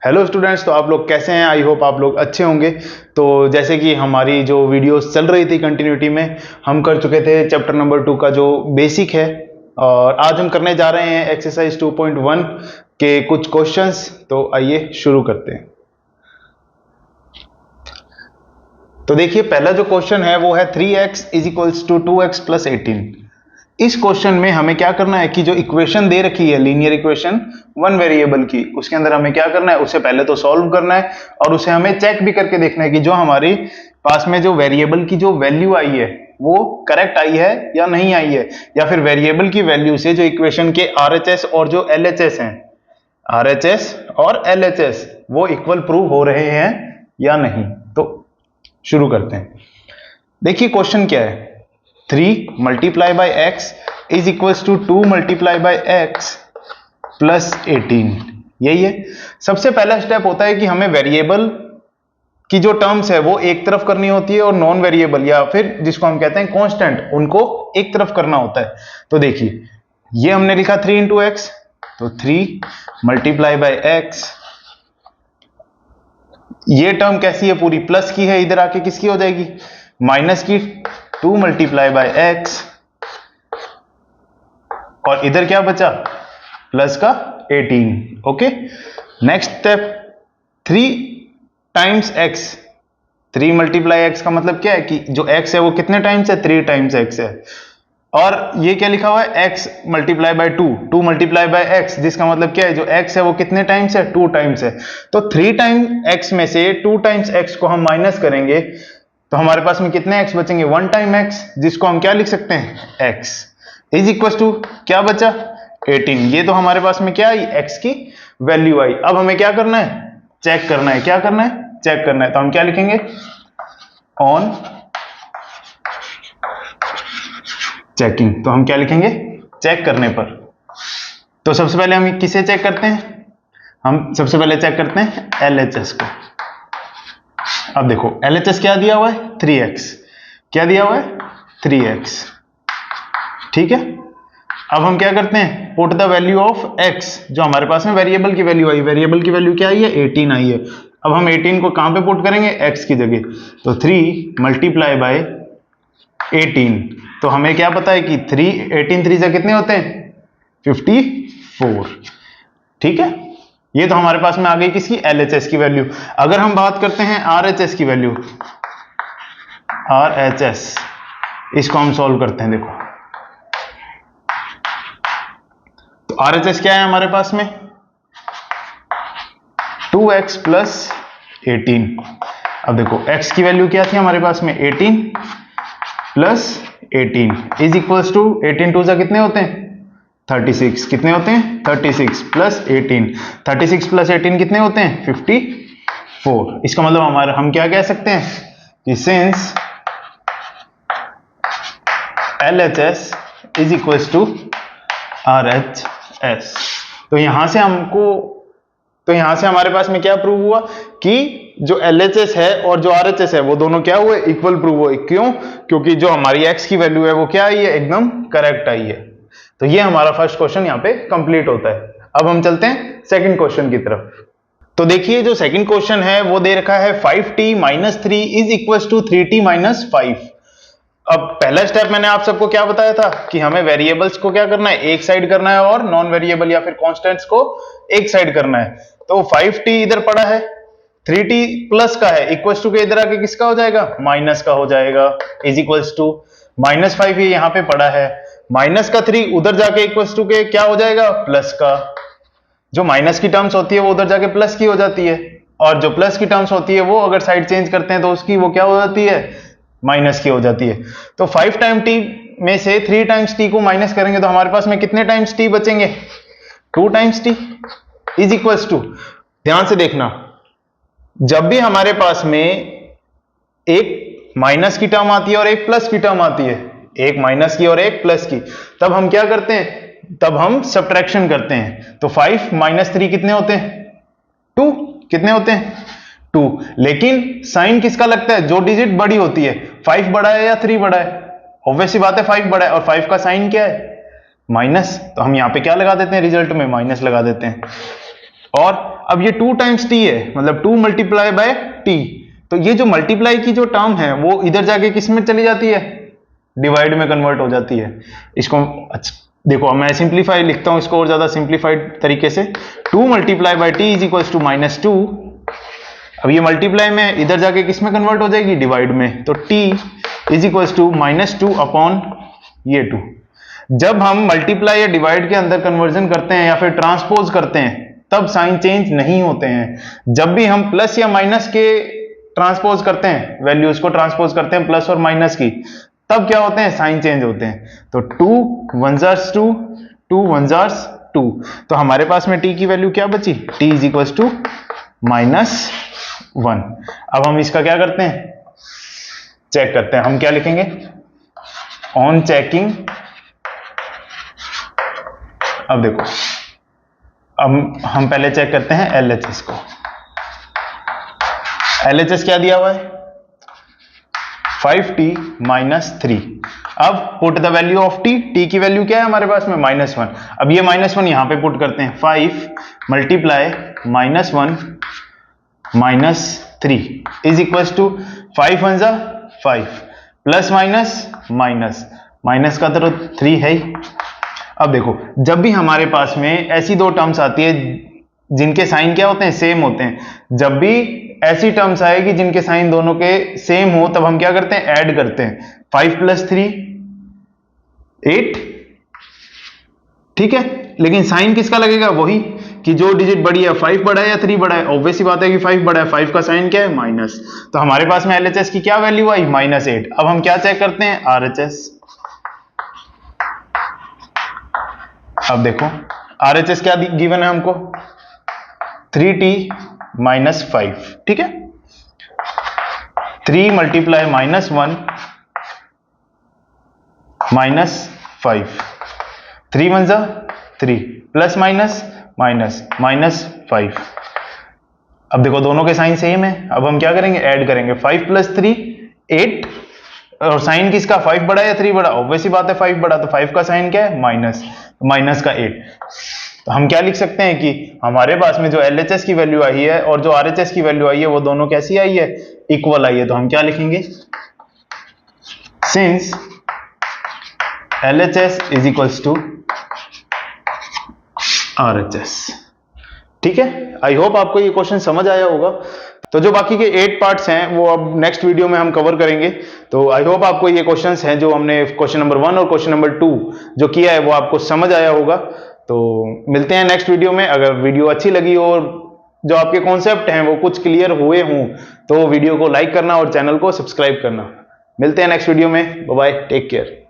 Hello students, तो आप लोग कैसे हैं? आई होप आप लोग अच्छे होंगे। तो जैसे कि हमारी जो वीडियोस चल रही थी कंटिन्यूटी में, हम कर चुके थे चैप्टर नंबर 2 का जो बेसिक है, और आज हम करने जा रहे हैं एक्सरसाइज 2.1 के कुछ क्वेश्चंस। तो आइए शुरू करते हैं। तो देखिए, पहला जो क्वेश्चन है वो है 3x is equals to 2x plus 18। इस क्वेश्चन में हमें क्या करना है कि जो इक्वेशन दे रखी है, लीनियर इक्वेशन वन वेरिएबल की, उसके अंदर हमें क्या करना है, उसे पहले तो सॉल्व करना है और उसे हमें चेक भी करके देखना है कि जो हमारी पास में जो वेरिएबल की जो वैल्यू आई है वो करेक्ट आई है या नहीं आई है, या फिर वेरिएबल की वैल्यू से जो इक्वेशन के RHS और जो LHS हैं, RHS और LHS वो इक्वल प्रूव हो रहे हैं या नहीं। तो शुरू करते हैं। देखिए क्वेश्चन क्या है, 3 multiply by X is equals to 2 multiply by X plus 18। यही है। सबसे पहला स्टेप होता है कि हमें वेरिएबल की जो टर्म्स है वो एक तरफ करनी होती है और नॉन वेरिएबल या फिर जिसको हम कहते हैं कांस्टेंट, उनको एक तरफ करना होता है। तो देखिए, ये हमने लिखा 3 इंटू एक्स, तो 3 मल्टीप्लाई बाई एक्स, ये टर्म कैसी है, पूरी प्लस की है, इधर आके किसकी हो जाएगी, माइनस की, 2 मल्टीप्लाई बाई एक्स, और इधर क्या बचा, प्लस का 18। Okay, next step 3 times x. 3 multiply x का मतलब क्या है कि जो x है वो कितने टाइम्स है, 3 टाइम्स x है। और ये क्या लिखा हुआ है, x multiply by 2, 2 multiply by x, जिसका मतलब क्या है, जो x है वो कितने टाइम्स है, 2 टाइम्स है। तो 3 टाइम x में से 2 टाइम्स x को हम माइनस करेंगे तो हमारे पास में कितने x बचेंगे, 1 टाइम x, जिसको हम क्या लिख सकते हैं, x इज इक्वल टू क्या बचा, 18। ये तो हमारे पास में क्या आई, x की वैल्यू आई। अब हमें क्या करना है, चेक करना है। क्या करना है, चेक करना है। तो हम क्या लिखेंगे, ऑन चेकिंग। तो हम क्या लिखेंगे, चेक करने पर। तो सबसे पहले हम किसे चेक करते हैं, हम सबसे पहले चेक करते हैं LHS को। अब देखो LHS क्या दिया हुआ है, 3x। क्या दिया हुआ है, 3x। ठीक है। अब हम क्या करते हैं, put the value of x, जो हमारे पास में वेरिएबल की वैल्यू आई, वेरिएबल की वैल्यू क्या आई है, 18 आई है। अब हम 18 को कहां पे पुट करेंगे, x की जगह। तो 3 मल्टीप्लाई बाय 18। तो हमें क्या पता है कि 18 3 से कितने होते हैं, 54। ठीक है। ये तो हमारे पास में आ गई किसकी, LHS की वैल्यू। अगर हम बात करते हैं RHS की वैल्यू, RHS, इसको हम सॉल्व करते हैं। देखो तो RHS क्या है हमारे पास में, 2x प्लस 18। अब देखो x की वैल्यू क्या थी हमारे पास में, 18 plus 18 is equals to 18 two से कितने होते हैं, 36। कितने होते हैं, 36 प्लस 18, 36 प्लस 18 कितने होते हैं, 54। इसका मतलब हमारा, हम क्या कह सकते हैं कि since LHS is equals to RHS। तो यहां से हमको, तो यहां से हमारे पास में क्या प्रूव हुआ कि जो LHS है और जो RHS है वो दोनों क्या हुए, इक्वल प्रूव हुए। क्यों, क्योंकि जो हमारी x की वैल्यू है वो क्या आई है, एकदम करेक्ट आई है। तो ये हमारा फर्स्ट क्वेश्चन यहाँ पे कंप्लीट होता है। अब हम चलते हैं सेकंड क्वेश्चन की तरफ। तो देखिए, जो सेकंड क्वेश्चन है वो दे रखा है 5t minus 3 is equal to 3t minus 5। अब पहला स्टेप मैंने आप सबको क्या बताया था कि हमें वेरिएबल्स को क्या करना है, एक साइड करना है, और नॉन वेरिएबल या फिर कांस्टेंट्स को एक साइड करना है। तो 5t इधर पड़ा है, 3t प्लस का है, इक्वल्स टू के इधर आके किसका हो जाएगा, माइनस का हो जाएगा, इज इक्वल्स टू माइनस 5 ये यहां पे पड़ा है, माइनस का 3 उधर जाके इक्वल्स टू के क्या हो जाएगा, प्लस का। जो माइनस की टर्म्स होती है वो उधर जाके प्लस की हो जाती है, और जो प्लस की टर्म्स होती है वो अगर साइड चेंज करते हैं तो उसकी वो क्या हो जाती है, माइनस की हो जाती है। तो 5 टाइम t में से 3 टाइम्स t को माइनस करेंगे तो हमारे पास में कितने टाइम्स t बचेंगे, 2 times t is equals to. ध्यान से देखना, जब भी हमारे पास में एक माइनस की टर्म आती है और एक प्लस की टर्म आती है, एक माइनस की और एक प्लस की, तब हम क्या करते हैं, तब हम सब्ट्रैक्शन करते हैं। तो 5 माइनस 3 कितने होते हैं, 2। कितने होते हैं, 2। लेकिन साइन किसका लगता है, जो डिजिट बड़ी होती है, 5 बड़ा है या 3 बड़ा है, ऑब्वियस सी बात है 5 बड़ा है, और 5 का साइन क्या है, माइनस। तो हम यहां पे क्या लगा देते हैं, रिजल्ट में माइनस लगा देते हैं। और अब ये 2 टाइम्स टी है, मतलब 2 मल्टीप्लाई बाय टी, तो ये जो मल्टीप्लाई की जो टर्म है वो इधर जाके किस में चली जाती है, डिवाइड में कन्वर्ट हो जाती है। इसको अच्छा देखो, मैं सिंप्लीफाई लिखता हूं इसको और ज्यादा सिंप्लीफाइड तरीके से, 2 multiply by T is equal to -2। अब ये मल्टीप्लाई में इधर जाके किस में कन्वर्ट हो जाएगी, डिवाइड में, तो t is equal to -2 upon ये 2। जब हम मल्टीप्लाई या डिवाइड के अंदर कन्वर्जन करते हैं या फिर ट्रांसपोज करते हैं तब साइन चेंज नहीं होते हैं। जब भी हम प्लस या माइनस के ट्रांसपोज करते हैं, वैल्यूज को ट्रांसपोज करते हैं प्लस और माइनस की, तब क्या होते हैं, साइन चेंज होते हैं। तो 2 1 जार 2, 2 1 जार 2, तो हमारे पास में t की वैल्यू क्या बची, t इज इक्वल टू -1। अब हम इसका क्या करते हैं, चेक करते हैं। हम क्या लिखेंगे, ऑन चेकिंग, अब देखो, अब हम पहले चेक करते हैं LHS को। LHS क्या दिया हुआ है, 5t - 3। अब put the value of t की वैल्यू क्या है हमारे पास में, -1। अब ये -1 यहां पे पुट करते हैं, 5 मल्टीप्लाई -1 - 3 इज इक्वल टू 5 1 जा 5, प्लस माइनस का तो 3 है ही। अब देखो, जब भी हमारे पास में ऐसी दो टर्म्स आती है जिनके साइन क्या होते हैं, सेम होते हैं, जब भी ऐसी टर्म्स आएगी जिनके साइन दोनों के सेम हो, तब हम क्या करते हैं, ऐड करते हैं। 5 + 3 8, ठीक है, लेकिन साइन किसका लगेगा, वही कि जो डिजिट बड़ी है, 5 बड़ा है या 3 बड़ा है। ऑब्वियस सी बात है कि 5 बड़ा है, 5 का साइन क्या है, माइनस। तो हमारे पास में LHS की क्या वैल्यू आई, -8। अब हम क्या चेक करते हैं, RHS। अब देखो RHS क्या गिवन है हमको, 3t - 5, ठीक है, 3 मल्टीप्लाई -1 - 5, 3 1 जा 3, प्लस माइनस -5। अब देखो दोनों के साइन सेम है, अब हम क्या करेंगे, ऐड करेंगे। 5 + 3 8, और साइन किसका, 5 बड़ा या 3 बड़ा, ऑब्वियस ही बात है 5 बड़ा, तो 5 का साइन क्या है, माइनस का 8। तो हम क्या लिख सकते हैं कि हमारे पास में जो LHS की वैल्यू आई है और जो RHS की वैल्यू आई है वो दोनों कैसी आई है, इक्वल आई है। तो हम क्या लिखेंगे, since LHS is equals to RHS। ठीक है, आई होप आपको ये क्वेश्चन समझ आया होगा। तो जो बाकी के 8 पार्ट्स हैं वो अब नेक्स्ट वीडियो में हम कवर करेंगे। तो आई होप आपको ये क्वेश्चंस हैं जो हमने क्वेश्चन नंबर 1 और क्वेश्चन नंबर 2 जो किया है वो आपको समझ आया होगा। तो मिलते हैं नेक्स्ट वीडियो में। अगर वीडियो अच्छी लगी और जो आपके कॉन्सेप्ट हैं वो कुछ क्लियर हुए हों तो वीडियो को लाइक करना और चैनल को सब्सक्राइब करना। मिलते हैं नेक्स्ट वीडियो में, बाय बाय, टेक केयर।